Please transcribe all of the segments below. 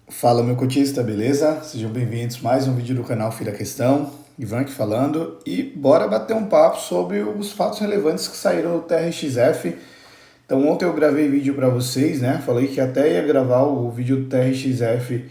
Fala, meu cotista, beleza? Sejam bem-vindos a mais um vídeo do canal Filha Questão. Ivan aqui falando e bora bater um papo sobre os fatos relevantes que saíram do TRXF. Então ontem eu gravei vídeo para vocês, né? Falei que até ia gravar o vídeo do TRXF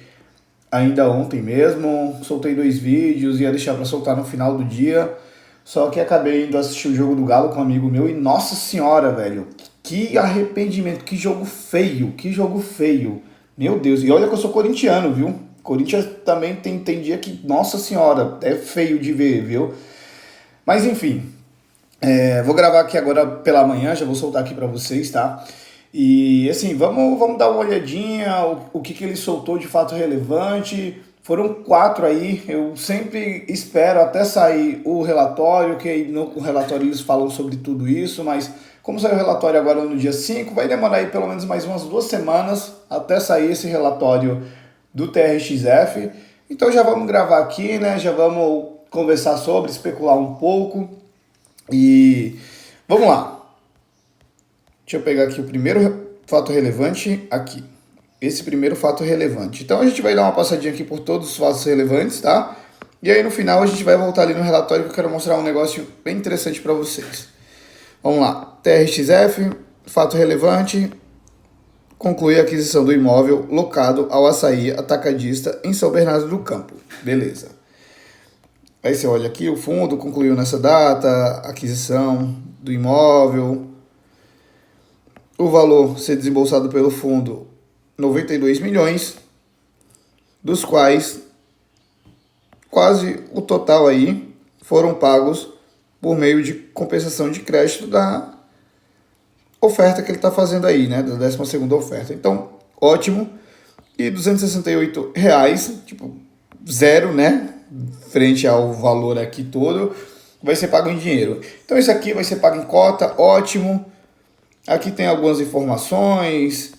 ainda ontem mesmo. Soltei 2 vídeos, ia deixar para soltar no final do dia. Só que acabei indo assistir o jogo do Galo com um amigo meu e nossa senhora, velho, que arrependimento, que jogo feio, que jogo feio. Meu Deus, e olha que eu sou corintiano, viu? Corinthians também tem dia que, nossa senhora, é feio de ver, viu? Mas enfim, vou gravar aqui agora pela manhã, já vou soltar aqui pra vocês, tá? E assim, vamos dar uma olhadinha, o que ele soltou de fato relevante. Foram 4 aí, eu sempre espero até sair o relatório, que no relatório eles falam sobre tudo isso, mas como saiu o relatório agora no dia 5, vai demorar aí pelo menos mais umas 2 semanas até sair esse relatório do TRXF. Então já vamos gravar aqui, né? Já vamos conversar sobre, especular um pouco. E vamos lá. Deixa eu pegar aqui o primeiro fato relevante aqui. Esse primeiro fato relevante. Então a gente vai dar uma passadinha aqui por todos os fatos relevantes, tá? E aí no final a gente vai voltar ali no relatório que eu quero mostrar um negócio bem interessante para vocês. Vamos lá. TRXF, fato relevante, conclui a aquisição do imóvel locado ao Açaí Atacadista em São Bernardo do Campo. Beleza. Aí você olha aqui, o fundo concluiu nessa data, aquisição do imóvel, o valor ser desembolsado pelo fundo, 92 milhões, dos quais quase o total aí foram pagos por meio de compensação de crédito da oferta que ele está fazendo aí, né, da 12ª oferta. Então, ótimo. E R$ 268, tipo, zero, né, frente ao valor aqui todo, vai ser pago em dinheiro. Então, isso aqui vai ser pago em cota, ótimo. Aqui tem algumas informações.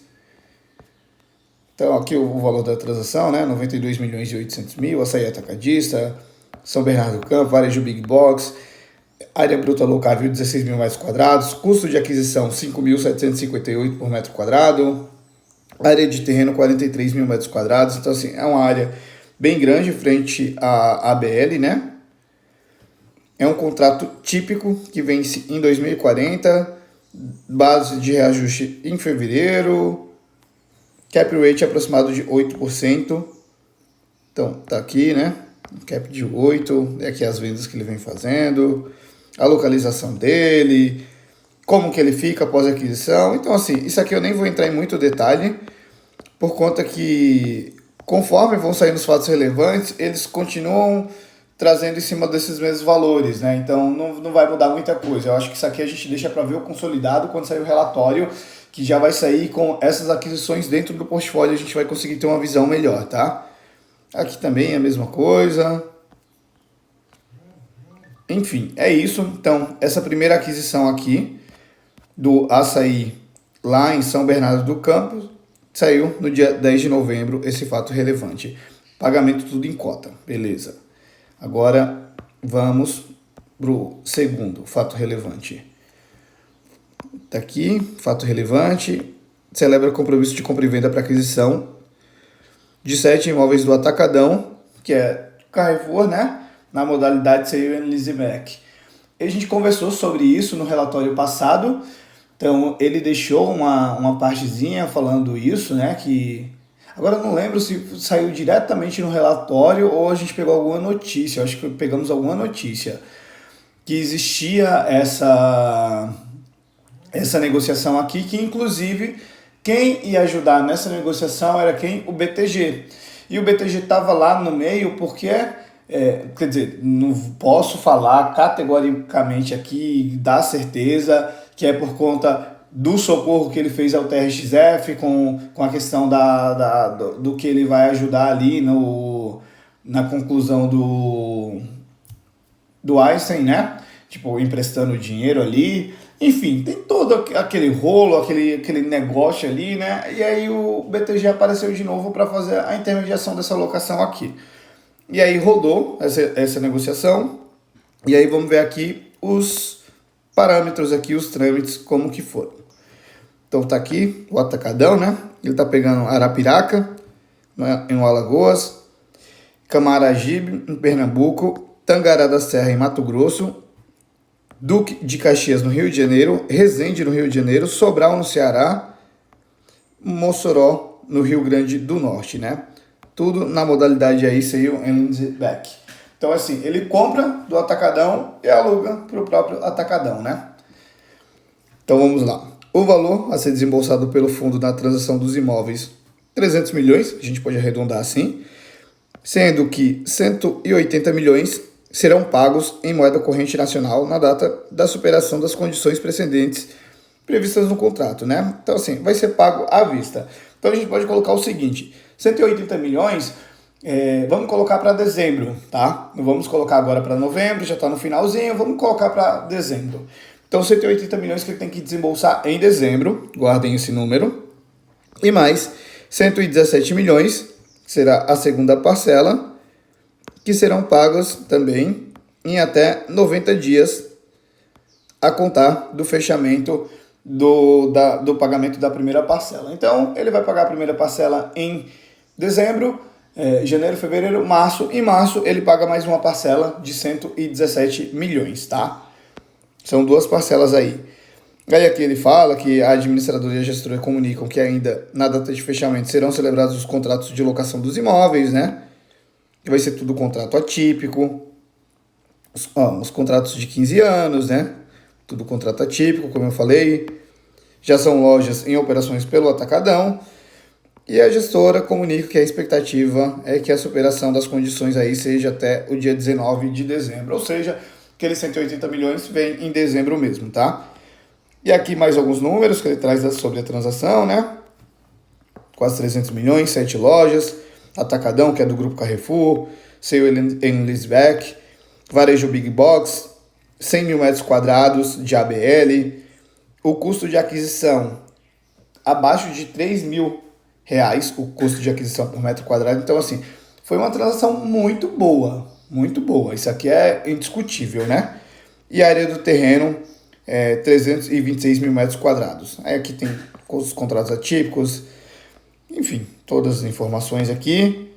Então, aqui o valor da transação, né, 92 milhões e 800 mil, Açaí Atacadista, São Bernardo do Campo, varejo Big Box, área bruta locável 16 mil metros quadrados, custo de aquisição 5.758 por metro quadrado, área de terreno 43 mil metros quadrados, então assim, é uma área bem grande frente à ABL, né? É um contrato típico que vence em 2040, base de reajuste em fevereiro, cap rate aproximado de 8%, então tá aqui, né? Cap de 8%, é aqui as vendas que ele vem fazendo, a localização dele, como que ele fica após a aquisição. Então, assim, isso aqui eu nem vou entrar em muito detalhe, por conta que, conforme vão saindo os fatos relevantes, eles continuam trazendo em cima desses mesmos valores, né? Então, não vai mudar muita coisa. Eu acho que isso aqui a gente deixa para ver o consolidado quando sair o relatório, que já vai sair com essas aquisições dentro do portfólio, a gente vai conseguir ter uma visão melhor, tá? Aqui também é a mesma coisa. Enfim, é isso. Então, essa primeira aquisição aqui do Açaí lá em São Bernardo do Campo saiu no dia 10 de novembro, esse fato relevante. Pagamento tudo em cota, beleza. Agora vamos pro segundo fato relevante. Tá aqui, fato relevante. Celebra compromisso de compra e venda para aquisição de 7 imóveis do Atacadão, que é Carrefour, né? Na modalidade Sale and Leaseback. A gente conversou sobre isso no relatório passado, então ele deixou uma partezinha falando isso, né, que agora eu não lembro se saiu diretamente no relatório ou a gente pegou alguma notícia, eu acho que pegamos alguma notícia, que existia essa negociação aqui, que inclusive quem ia ajudar nessa negociação era quem? O BTG. E o BTG estava lá no meio porque... quer dizer, não posso falar categoricamente aqui, dar certeza que é por conta do socorro que ele fez ao TRXF com a questão do que ele vai ajudar ali na conclusão do Einstein, né? Tipo, emprestando dinheiro ali. Enfim, tem todo aquele rolo, aquele negócio ali, né? E aí o BTG apareceu de novo para fazer a intermediação dessa locação aqui. E aí rodou essa negociação. E aí vamos ver aqui os parâmetros aqui, os trâmites, como que foram. Então tá aqui o Atacadão, né? Ele tá pegando Arapiraca, em Alagoas, Camaragibe, em Pernambuco, Tangará da Serra, em Mato Grosso, Duque de Caxias, no Rio de Janeiro, Resende, no Rio de Janeiro, Sobral, no Ceará, Mossoró, no Rio Grande do Norte, né? Tudo na modalidade aí, sale and leaseback. Então, assim, ele compra do atacadão e aluga para o próprio atacadão, né? Então, vamos lá. O valor a ser desembolsado pelo fundo na transação dos imóveis, 300 milhões, a gente pode arredondar assim, sendo que 180 milhões serão pagos em moeda corrente nacional na data da superação das condições precedentes previstas no contrato, né? Então, assim, vai ser pago à vista. Então, a gente pode colocar o seguinte, 180 milhões, vamos colocar para dezembro, tá? Não vamos colocar agora para novembro, já está no finalzinho, vamos colocar para dezembro. Então, 180 milhões que ele tem que desembolsar em dezembro, guardem esse número, e mais 117 milhões, que será a segunda parcela, que serão pagos também em até 90 dias a contar do fechamento do pagamento da primeira parcela. Então, ele vai pagar a primeira parcela em dezembro, janeiro, fevereiro, março. Em março, ele paga mais uma parcela de 117 milhões, tá? São duas parcelas aí. Aí aqui ele fala que a administradora e a gestora comunicam que ainda na data de fechamento serão celebrados os contratos de locação dos imóveis, né? Que vai ser tudo contrato atípico. Os contratos de 15 anos, né? Tudo contrato atípico, como eu falei. Já são lojas em operações pelo atacadão. E a gestora comunica que a expectativa é que a superação das condições aí seja até o dia 19 de dezembro. Ou seja, aqueles 180 milhões vem em dezembro mesmo, tá? E aqui mais alguns números que ele traz sobre a transação, né? Quase 300 milhões, 7 lojas, atacadão, que é do Grupo Carrefour, sale and leaseback, varejo Big Box, 100 mil metros quadrados de ABL, o custo de aquisição abaixo de 3 mil reais, o custo de aquisição por metro quadrado. Então, assim, foi uma transação muito boa, muito boa. Isso aqui é indiscutível, né? E a área do terreno 326 mil metros quadrados. Aí aqui tem os contratos atípicos, enfim, todas as informações aqui.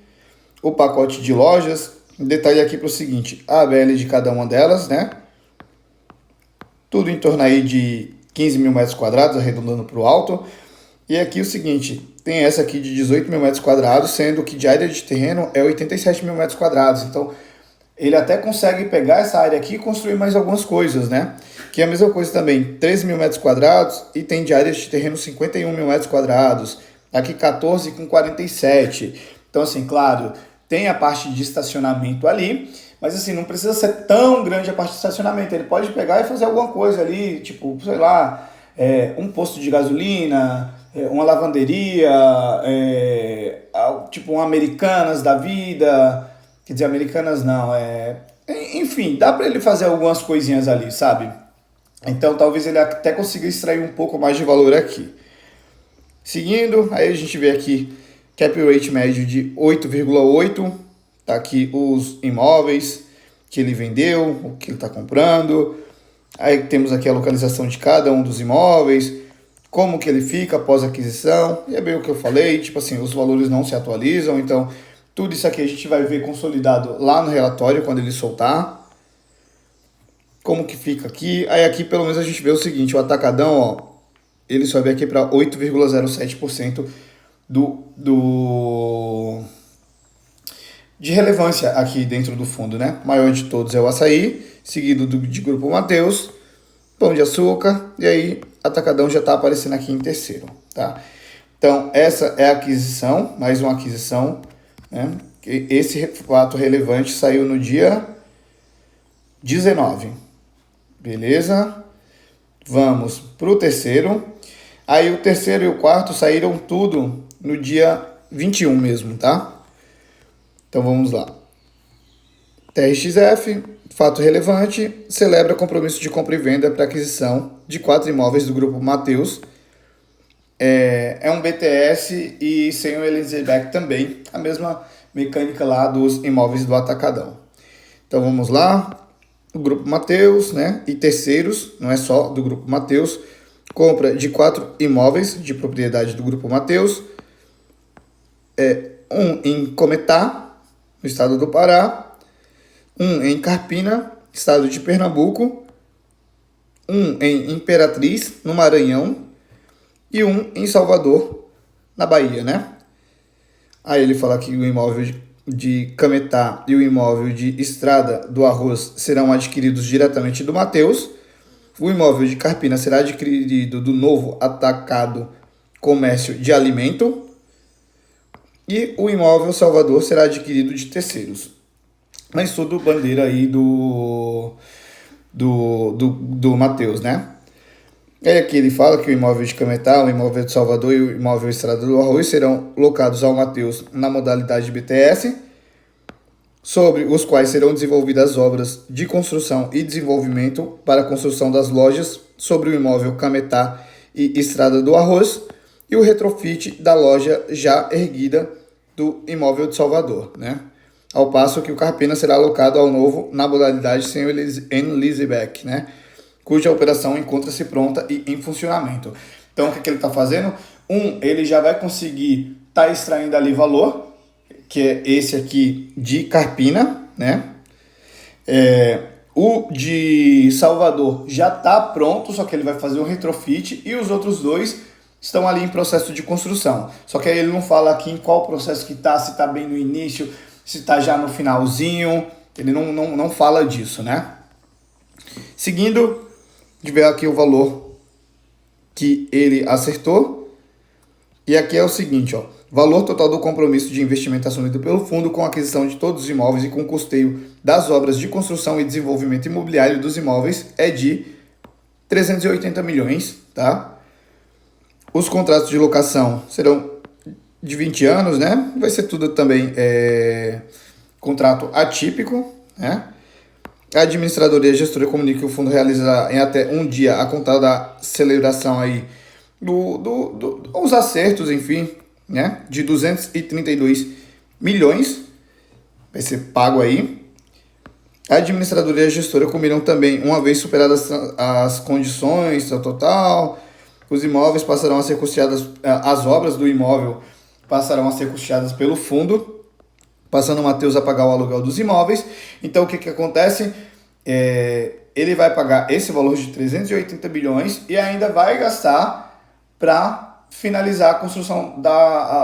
O pacote de lojas, detalhe aqui para o seguinte, a ABL de cada uma delas, né? Tudo em torno aí de 15 mil metros quadrados, arredondando para o alto. E aqui o seguinte, tem essa aqui de 18 mil metros quadrados, sendo que de área de terreno é 87 mil metros quadrados. Então, ele até consegue pegar essa área aqui e construir mais algumas coisas, né? Que é a mesma coisa também, 13 mil metros quadrados e tem de área de terreno 51 mil metros quadrados. Aqui 14 com 47. Então, assim, claro, tem a parte de estacionamento ali, mas assim, não precisa ser tão grande a parte de estacionamento. Ele pode pegar e fazer alguma coisa ali, tipo, sei lá, um posto de gasolina, uma lavanderia, tipo um Americanas da vida. Quer dizer, Americanas não, enfim, dá para ele fazer algumas coisinhas ali, sabe? Então, talvez ele até consiga extrair um pouco mais de valor aqui. Seguindo, aí a gente vê aqui cap rate médio de 8,8. Tá aqui os imóveis que ele vendeu, o que ele está comprando. Aí temos aqui a localização de cada um dos imóveis, como que ele fica após a aquisição. E é bem o que eu falei, tipo assim, os valores não se atualizam, então tudo isso aqui a gente vai ver consolidado lá no relatório quando ele soltar. Como que fica aqui. Aí aqui pelo menos a gente vê o seguinte, o atacadão, ó, ele sobe aqui para 8,07% de relevância aqui dentro do fundo, né? O maior de todos é o Açaí, seguido de Grupo Mateus, Pão de Açúcar, e aí atacadão já está aparecendo aqui em terceiro, tá? Então, essa é a aquisição, mais uma aquisição, né? Esse fato relevante saiu no dia 19, beleza? Vamos para o terceiro. Aí o terceiro e o quarto saíram tudo no dia 21 mesmo, tá? Então vamos lá. TRXF, fato relevante, celebra compromisso de compra e venda para aquisição de 4 imóveis do Grupo Mateus. É um BTS e sem o leaseback também, a mesma mecânica lá dos imóveis do atacadão. Então vamos lá. O Grupo Mateus, né, e terceiros, não é só do Grupo Mateus, compra de 4 imóveis de propriedade do Grupo Mateus, um em Cometá, no estado do Pará, um em Carpina, estado de Pernambuco, um em Imperatriz, no Maranhão, e um em Salvador, na Bahia, né? Aí ele fala que o imóvel de Cametá e o imóvel de Estrada do Arroz serão adquiridos diretamente do Mateus. O imóvel de Carpina será adquirido do Novo Atacado Comércio de Alimento. E o imóvel Salvador será adquirido de terceiros. Mas tudo bandeira aí do Mateus, né? E aqui ele fala que o imóvel de Cametá, o imóvel de Salvador e o imóvel Estrada do Arroz serão locados ao Mateus na modalidade BTS, sobre os quais serão desenvolvidas obras de construção e desenvolvimento para a construção das lojas sobre o imóvel Cametá e Estrada do Arroz e o retrofit da loja já erguida do imóvel de Salvador, né? Ao passo que o Carpina será alocado ao novo na modalidade sem o leaseback, né? Cuja operação encontra-se pronta e em funcionamento. Então, o que ele está fazendo? Ele já vai conseguir estar extraindo ali valor, que é esse aqui de Carpina, né? O de Salvador já está pronto, só que ele vai fazer um retrofit, e os outros dois estão ali em processo de construção. Só que aí ele não fala aqui em qual processo que está, se está bem no início, se está já no finalzinho, ele não fala disso, né? Seguindo, de ver aqui o valor que ele acertou. E aqui é o seguinte, ó. Valor total do compromisso de investimento assumido pelo fundo com a aquisição de todos os imóveis e com custeio das obras de construção e desenvolvimento imobiliário dos imóveis é de 380 milhões, tá? Os contratos de locação serão de 20 anos, né? Vai ser tudo também contrato atípico, né? A administradora e a gestora comunicam que o fundo realizará em até um dia a contar da celebração aí os acertos, enfim, né? De 232 milhões. Vai ser pago aí. A administradora e a gestora combinam também, uma vez superadas as condições total, os imóveis passarão a ser custeadas, as obras do imóvel passarão a ser custeadas pelo fundo, passando o Mateus a pagar o aluguel dos imóveis. Então, o que acontece? Ele vai pagar esse valor de 380 bilhões e ainda vai gastar para finalizar a construção,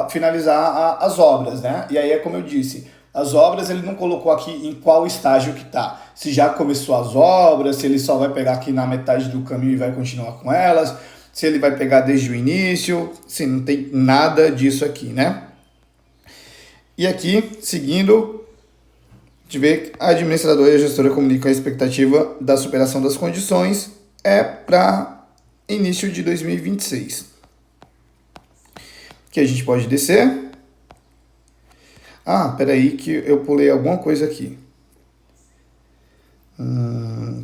finalizar as obras, né? E aí é como eu disse, as obras ele não colocou aqui em qual estágio que tá. Se já começou as obras, se ele só vai pegar aqui na metade do caminho e vai continuar com elas, se ele vai pegar desde o início, se não tem nada disso aqui, né? E aqui, seguindo, a gente vê que a administradora e a gestora comunicam a expectativa da superação das condições para início de 2026. Que a gente pode descer. Peraí que eu pulei alguma coisa aqui.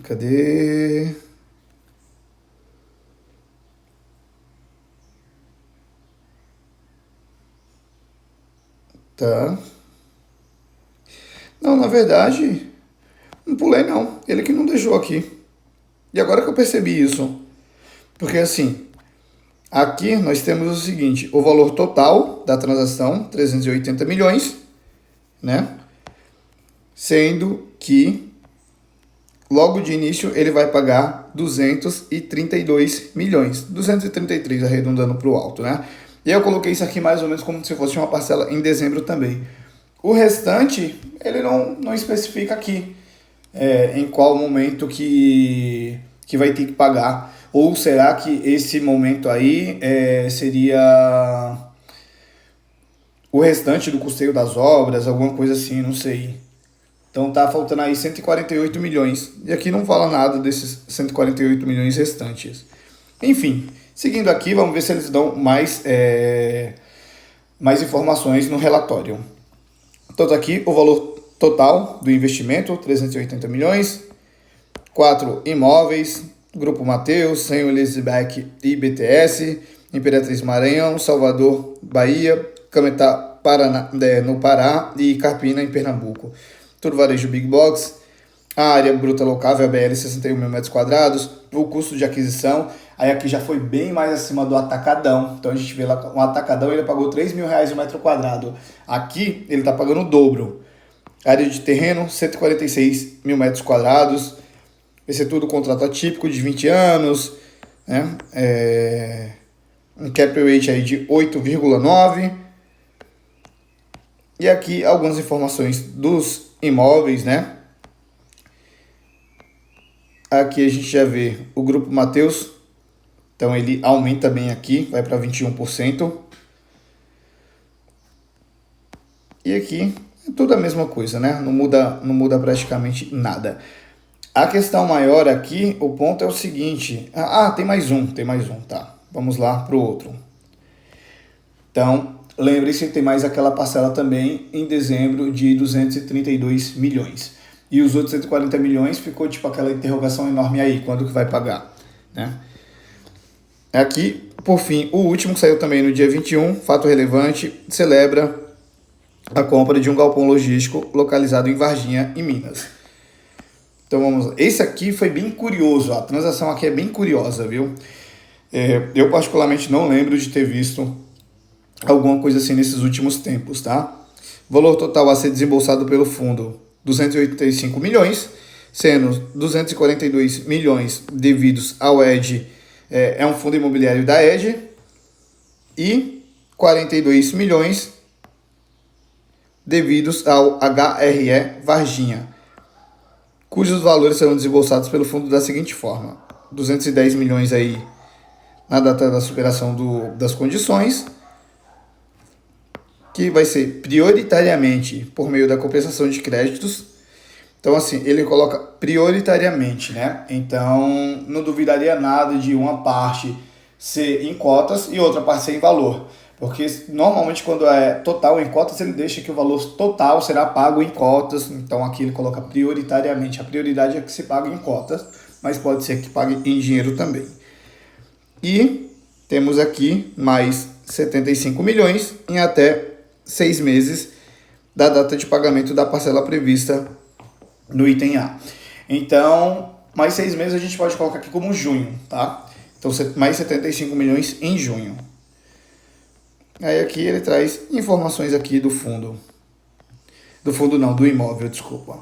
Cadê? Tá. Não, na verdade, não pulei não. Ele que não deixou aqui. E agora que eu percebi isso. Porque assim, aqui nós temos o seguinte, o valor total da transação, 380 milhões, né? Sendo que logo de início ele vai pagar 232 milhões. 233 arredondando para o alto, né? E eu coloquei isso aqui mais ou menos como se fosse uma parcela em dezembro também. O restante, ele não especifica aqui em qual momento que vai ter que pagar. Ou será que esse momento aí seria o restante do custeio das obras, alguma coisa assim, não sei. Então tá faltando aí 148 milhões. E aqui não fala nada desses 148 milhões restantes. Enfim, seguindo aqui, vamos ver se eles dão mais informações no relatório. Então tá aqui o valor total do investimento, 380 milhões. 4 imóveis, Grupo Mateus, Senhor Elizabeth e BTS, Imperatriz Maranhão, Salvador, Bahia, Cametá, Paraná, no Pará e Carpina, em Pernambuco. Tudo varejo Big Box. A área bruta locável, a BL, 61 mil metros quadrados. O custo de aquisição, Aí aqui já foi bem mais acima do atacadão. Então a gente vê lá, um atacadão ele pagou R$ 3.000 o metro quadrado. Aqui ele está pagando o dobro. Área de terreno, 146 mil metros quadrados. Esse é tudo contrato atípico de 20 anos. Né? Um cap rate aí de 8,9. E aqui algumas informações dos imóveis, né? Aqui a gente já vê o Grupo Mateus. Então ele aumenta bem aqui, vai para 21%. E aqui é tudo a mesma coisa, né? Não muda praticamente nada. A questão maior aqui, o ponto é o seguinte. Tem mais um, tá. Vamos lá para o outro. Então, lembre-se que tem mais aquela parcela também em dezembro de 232 milhões. E os outros 140 milhões ficou tipo aquela interrogação enorme aí, quando que vai pagar, né? Aqui, por fim, o último que saiu também no dia 21, fato relevante, celebra a compra de um galpão logístico localizado em Varginha, em Minas. Então vamos lá. Esse aqui foi bem curioso, a transação aqui é bem curiosa, viu? Eu particularmente não lembro de ter visto alguma coisa assim nesses últimos tempos, tá? Valor total a ser desembolsado pelo fundo, 285 milhões, sendo 242 milhões devidos ao ED, é um fundo imobiliário da ED, e 42 milhões devidos ao HRE Varginha, cujos valores serão desembolsados pelo fundo da seguinte forma: 210 milhões aí na data da superação das condições, que vai ser prioritariamente por meio da compensação de créditos. Então, assim, ele coloca prioritariamente, né? Então, não duvidaria nada de uma parte ser em cotas e outra parte ser em valor. Porque, normalmente, quando é total em cotas, ele deixa que o valor total será pago em cotas. Então, aqui ele coloca prioritariamente. A prioridade é que se pague em cotas, mas pode ser que pague em dinheiro também. E temos aqui mais 75 milhões em até 6 meses da data de pagamento da parcela prevista no item A. Então, mais 6 meses a gente pode colocar aqui como junho, tá? Então, mais 75 milhões em junho. Aí aqui ele traz informações aqui do fundo. Do fundo não, do imóvel, desculpa.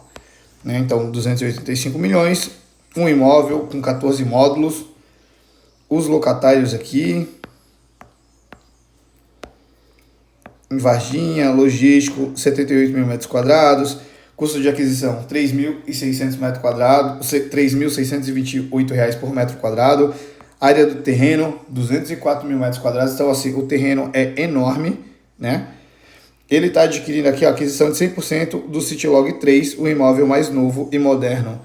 Né? Então, 285 milhões, um imóvel com 14 módulos. Os locatários aqui, em Varginha, logístico, 78 mil metros quadrados, custo de aquisição, 3.600 metros quadrados, R$ 3.628 por metro quadrado, área do terreno, 204 mil metros quadrados, então assim, o terreno é enorme, né? Ele está adquirindo aqui a aquisição de 100% do Citylog 3, o imóvel mais novo e moderno.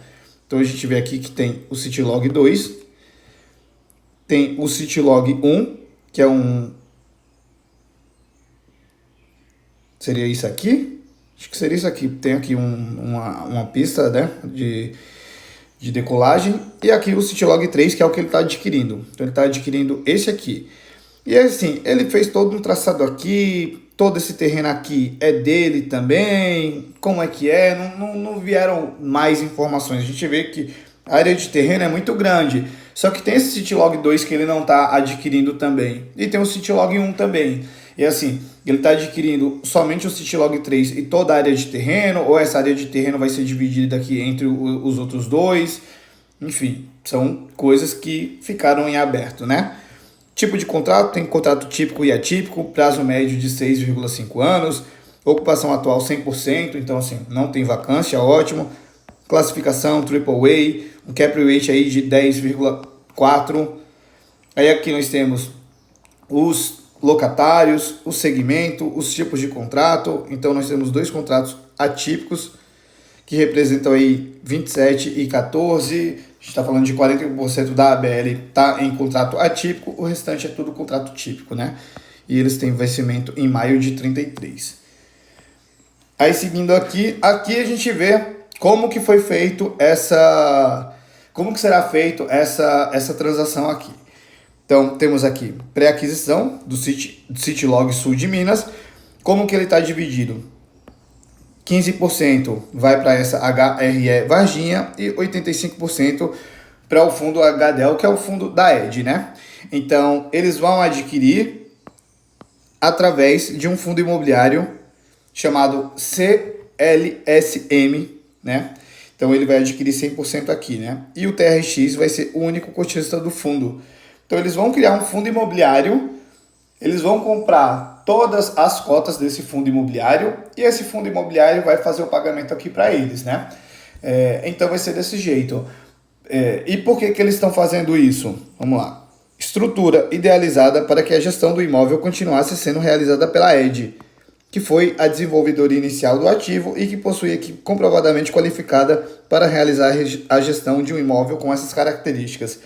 Então a gente vê aqui que tem o Citylog 2, tem o Citylog 1, que é seria isso aqui? Acho que seria isso aqui. Tem aqui uma pista, né, de decolagem. E aqui o Citylog 3, que é o que ele está adquirindo. Então ele está adquirindo esse aqui. E assim, ele fez todo um traçado aqui. Todo esse terreno aqui é dele também. Como é que é? Não vieram mais informações. A gente vê que a área de terreno é muito grande. Só que tem esse Citylog 2 que ele não está adquirindo também. E tem o Citylog 1 também. E assim, ele está adquirindo somente o Citylog 3 e toda a área de terreno, ou essa área de terreno vai ser dividida aqui entre os outros dois. Enfim, são coisas que ficaram em aberto, né? Tipo de contrato, tem contrato típico e atípico, prazo médio de 6,5 anos, ocupação atual 100%, então assim, não tem vacância, ótimo. Classificação AAA, um cap rate aí de 10,4. Aí aqui nós temos os locatários, o segmento, os tipos de contrato. Então nós temos dois contratos atípicos que representam aí 27 e 14. A gente está falando de 41% da ABL está em contrato atípico, o restante é tudo contrato típico, né? E eles têm vencimento em maio de 33. Aí seguindo aqui a gente vê como que foi feito como que será feito essa transação aqui. Então, temos aqui pré-aquisição do Citylog Sul de Minas. Como que ele está dividido? 15% vai para essa HRE Varginha e 85% para o fundo HDL, que é o fundo da ED, né? Então, eles vão adquirir através de um fundo imobiliário chamado CLSM, né? Então, ele vai adquirir 100% aqui, né? E o TRX vai ser o único cotista do fundo. Então, eles vão criar um fundo imobiliário, eles vão comprar todas as cotas desse fundo imobiliário e esse fundo imobiliário vai fazer o pagamento aqui para eles, né? Então, vai ser desse jeito. E por que eles estão fazendo isso? Vamos lá. Estrutura idealizada para que a gestão do imóvel continuasse sendo realizada pela ED, que foi a desenvolvedora inicial do ativo e que possui equipe comprovadamente qualificada para realizar a gestão de um imóvel com essas características.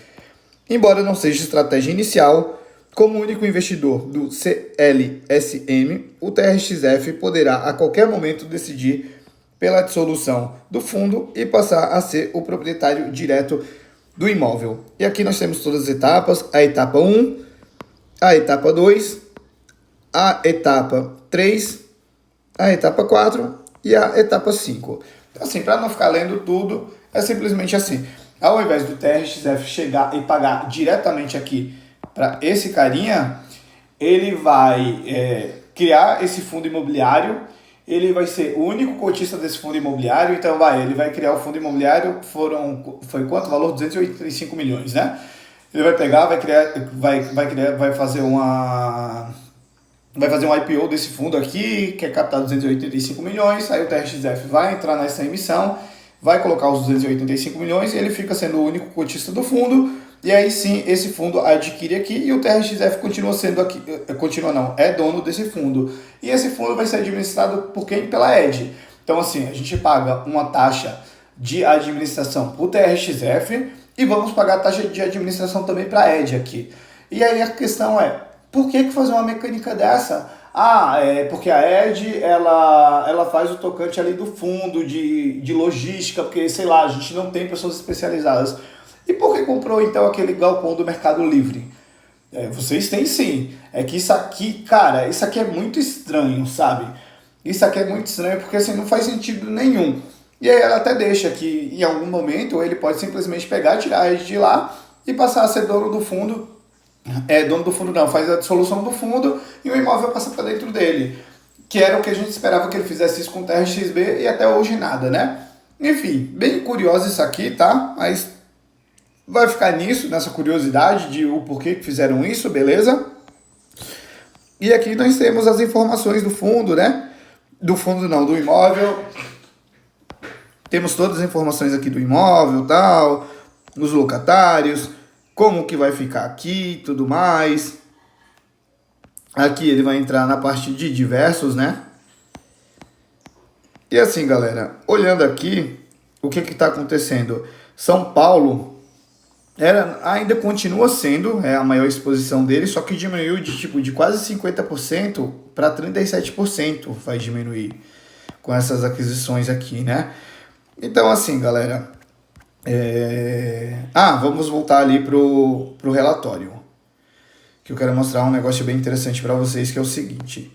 Embora não seja estratégia inicial, como único investidor do CLSM, o TRXF poderá a qualquer momento decidir pela dissolução do fundo e passar a ser o proprietário direto do imóvel. E aqui nós temos todas as etapas, a etapa 1, a etapa 2, a etapa 3, a etapa 4 e a etapa 5. Então, assim, para não ficar lendo tudo, é simplesmente assim. Ao invés do TRXF chegar e pagar diretamente aqui para esse carinha, ele vai criar esse fundo imobiliário, ele vai ser o único cotista desse fundo imobiliário, então ele vai criar o fundo imobiliário, foi quanto? Valor 285 milhões, né? Ele vai pegar, vai fazer um IPO desse fundo aqui, que é captar 285 milhões, aí o TRXF vai entrar nessa emissão, vai colocar os 285 milhões e ele fica sendo o único cotista do fundo, e aí sim esse fundo adquire aqui e o TRXF continua sendo aqui, é dono desse fundo. E esse fundo vai ser administrado por quem? Pela ED. Então assim, a gente paga uma taxa de administração para o TRXF e vamos pagar a taxa de administração também para a ED aqui. E aí a questão é, por que fazer uma mecânica dessa? Porque a ED, ela faz o tocante ali do fundo, de logística, porque, sei lá, a gente não tem pessoas especializadas. E por que comprou, então, aquele galpão do Mercado Livre? Vocês têm sim. É que isso aqui, cara, isso aqui é muito estranho, sabe? Isso aqui é muito estranho porque, assim, não faz sentido nenhum. E aí ela até deixa que, em algum momento, ele pode simplesmente pegar, tirar a ED de lá e passar a ser dono do fundo. Dono do fundo não, faz a dissolução do fundo e o imóvel passa para dentro dele. Que era o que a gente esperava que ele fizesse isso com o TRXB e até hoje nada, né? Enfim, bem curioso isso aqui, tá? Mas vai ficar nisso, nessa curiosidade de o porquê que fizeram isso, beleza? E aqui nós temos as informações do fundo, né? Do fundo não, do imóvel. Temos todas as informações aqui do imóvel, tal, os locatários, como que vai ficar aqui, tudo mais. Aqui ele vai entrar na parte de diversos, né? E assim, galera, olhando aqui, o que está acontecendo? São Paulo ainda continua sendo a maior exposição dele, só que diminuiu de quase 50% para 37% vai diminuir com essas aquisições aqui, né? Então, assim, galera, vamos voltar ali pro relatório, que eu quero mostrar um negócio bem interessante para vocês, que é o seguinte.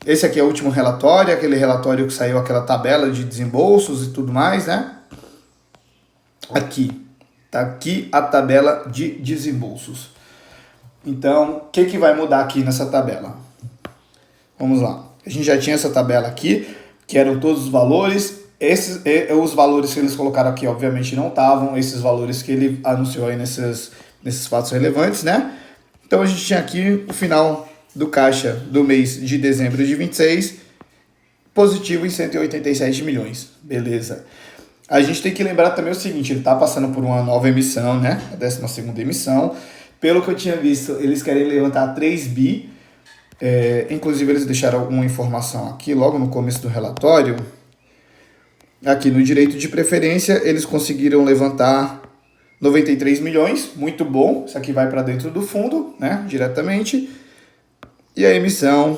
Esse aqui é o último relatório, aquele relatório que saiu aquela tabela de desembolsos e tudo mais, né? Aqui, tá aqui a tabela de desembolsos. Então, o que vai mudar aqui nessa tabela? Vamos lá. A gente já tinha essa tabela aqui, que eram todos os valores. Os valores que eles colocaram aqui, obviamente, não estavam esses valores que ele anunciou aí nesses fatos relevantes, né? Então, a gente tinha aqui o final do caixa do mês de dezembro de 26, positivo em 187 milhões. Beleza. A gente tem que lembrar também o seguinte, ele está passando por uma nova emissão, né? A 12ª emissão. Pelo que eu tinha visto, eles querem levantar 3 bi. Inclusive, eles deixaram alguma informação aqui, logo no começo do relatório. Aqui no direito de preferência, eles conseguiram levantar 93 milhões, muito bom. Isso aqui vai para dentro do fundo, né? Diretamente. E a emissão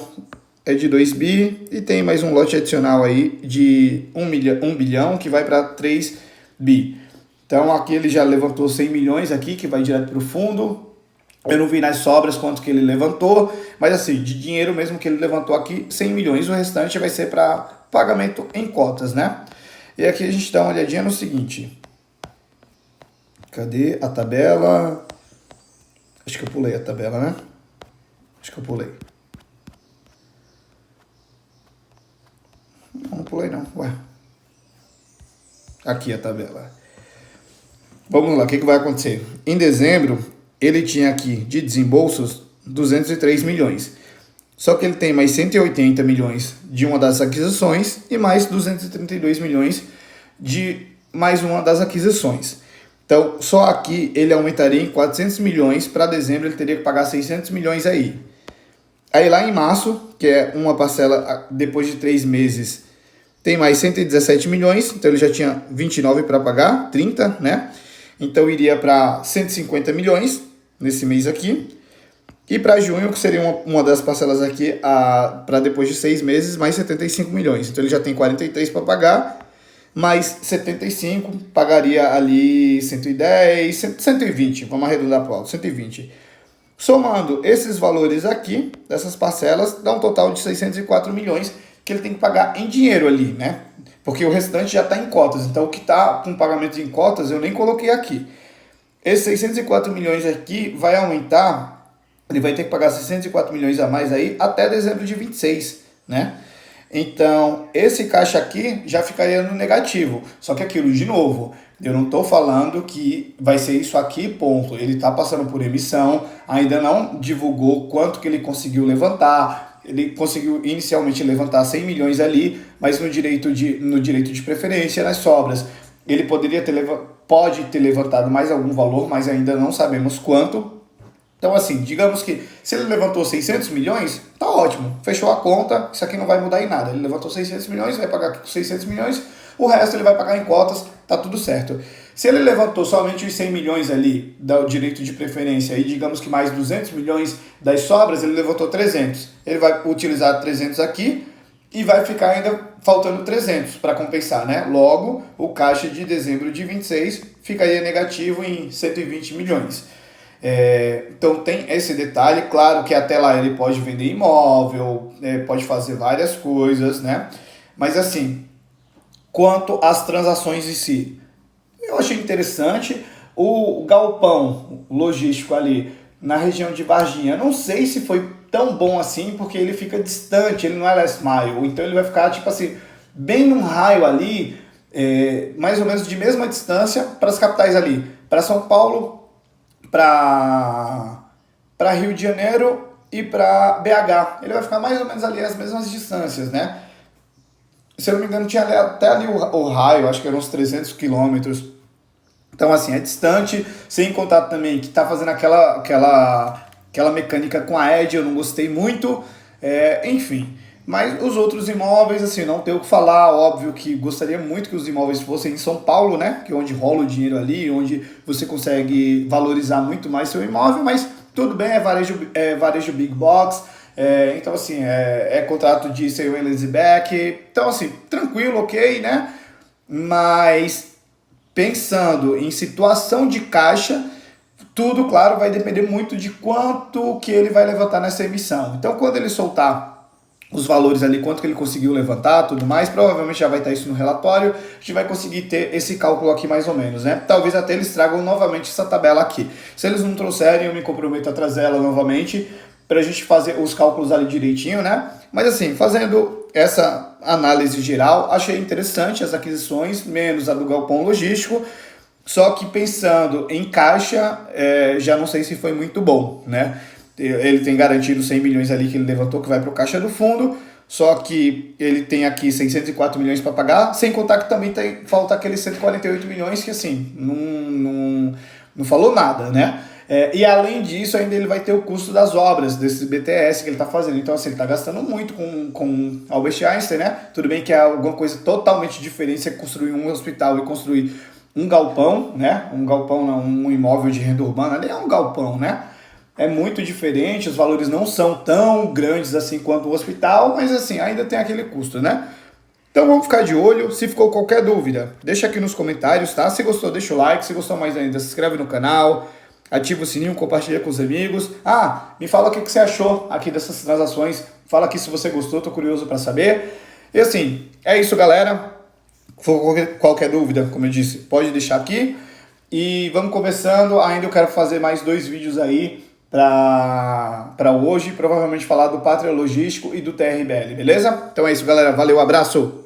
é de 2 bi e tem mais um lote adicional aí de 1 bilhão que vai para 3 bi. Então aqui ele já levantou 100 milhões aqui, que vai direto para o fundo. Eu não vi nas sobras quanto que ele levantou, mas assim, de dinheiro mesmo que ele levantou aqui, 100 milhões. O restante vai ser para pagamento em cotas, né? E aqui a gente dá uma olhadinha no seguinte. Cadê a tabela? Acho que eu pulei a tabela, né? Acho que eu pulei. Não pulei não, ué. Aqui a tabela. Vamos lá, o que vai acontecer? Em dezembro, ele tinha aqui de desembolsos 203 milhões. Só que ele tem mais 180 milhões de uma das aquisições e mais 232 milhões de mais uma das aquisições. Então, só aqui ele aumentaria em 400 milhões. Para dezembro, ele teria que pagar 600 milhões aí. Aí lá em março, que é uma parcela depois de 3 meses, tem mais 117 milhões. Então, ele já tinha 29 para pagar, 30, né? Então, iria para 150 milhões nesse mês aqui. E para junho, que seria uma das parcelas aqui, para depois de 6 meses, mais 75 milhões. Então, ele já tem 43 para pagar, mais 75, pagaria ali 110, 120, vamos arredondar para o alto, 120. Somando esses valores aqui, dessas parcelas, dá um total de 604 milhões que ele tem que pagar em dinheiro ali, né? Porque o restante já está em cotas. Então, o que está com pagamento em cotas, eu nem coloquei aqui. Esses 604 milhões aqui vai aumentar, ele vai ter que pagar 604 milhões a mais aí até dezembro de 26, né? Então, esse caixa aqui já ficaria no negativo. Só que aquilo, de novo, eu não estou falando que vai ser isso aqui, ponto. Ele está passando por emissão, ainda não divulgou quanto que ele conseguiu levantar. Ele conseguiu inicialmente levantar 100 milhões ali, mas no direito de preferência, nas sobras, ele pode ter levantado mais algum valor, mas ainda não sabemos quanto. Então, assim, digamos que se ele levantou 600 milhões, tá ótimo, fechou a conta, isso aqui não vai mudar em nada. Ele levantou 600 milhões, vai pagar com 600 milhões, o resto ele vai pagar em cotas, tá tudo certo. Se ele levantou somente os 100 milhões ali do direito de preferência e digamos que mais 200 milhões das sobras, ele levantou 300. Ele vai utilizar 300 aqui e vai ficar ainda faltando 300 para compensar, né? Logo, o caixa de dezembro de 26 ficaria negativo em 120 milhões. Então tem esse detalhe, claro que até lá ele pode vender imóvel, pode fazer várias coisas, né? Mas assim, quanto às transações em si, eu achei interessante o galpão logístico ali na região de Varginha. Não sei se foi tão bom assim, porque ele fica distante, ele não é last mile, então ele vai ficar tipo assim, bem num raio ali, mais ou menos de mesma distância para as capitais ali, para São Paulo, para Rio de Janeiro e para BH. Ele vai ficar mais ou menos ali as mesmas distâncias, né? Se eu não me engano, tinha até ali o raio, acho que eram uns 300 quilômetros. Então, assim, é distante, sem contar também que tá fazendo aquela mecânica com a Edge, eu não gostei muito, enfim. Mas os outros imóveis, assim, não tenho o que falar, óbvio que gostaria muito que os imóveis fossem em São Paulo, né, que é onde rola o dinheiro ali, onde você consegue valorizar muito mais seu imóvel, mas tudo bem, é varejo big box, então assim, é contrato de sale and leaseback, então assim, tranquilo, ok, né, mas pensando em situação de caixa, tudo, claro, vai depender muito de quanto que ele vai levantar nessa emissão. Então, quando ele soltar os valores ali, quanto que ele conseguiu levantar, tudo mais, provavelmente já vai estar isso no relatório, a gente vai conseguir ter esse cálculo aqui mais ou menos, né? Talvez até eles tragam novamente essa tabela aqui. Se eles não trouxerem, eu me comprometo a trazer ela novamente, para a gente fazer os cálculos ali direitinho, né? Mas assim, fazendo essa análise geral, achei interessante as aquisições, menos a do galpão logístico, só que pensando em caixa, já não sei se foi muito bom, né? Ele tem garantido 100 milhões ali que ele levantou, que vai para o caixa do fundo, só que ele tem aqui 604 milhões para pagar, sem contar que também falta aqueles 148 milhões que assim, não falou nada, né? E além disso, ainda ele vai ter o custo das obras, desse BTS que ele está fazendo. Então, assim, ele está gastando muito com Albert Einstein, né? Tudo bem que é alguma coisa totalmente diferente você construir um hospital e construir um galpão, né? Um galpão, não, um imóvel de renda urbana, ali é um galpão, né? É muito diferente, os valores não são tão grandes assim quanto o hospital, mas assim, ainda tem aquele custo, né? Então vamos ficar de olho, se ficou qualquer dúvida, deixa aqui nos comentários, tá? Se gostou, deixa o like, se gostou mais ainda, se inscreve no canal, ativa o sininho, compartilha com os amigos. Me fala o que você achou aqui dessas transações, fala aqui se você gostou, tô curioso para saber. E assim, é isso galera, se for qualquer dúvida, como eu disse, pode deixar aqui. E vamos conversando, ainda eu quero fazer mais 2 vídeos aí para hoje, provavelmente falar do Pátria Logístico e do TRBL, beleza? Então é isso, galera. Valeu, abraço!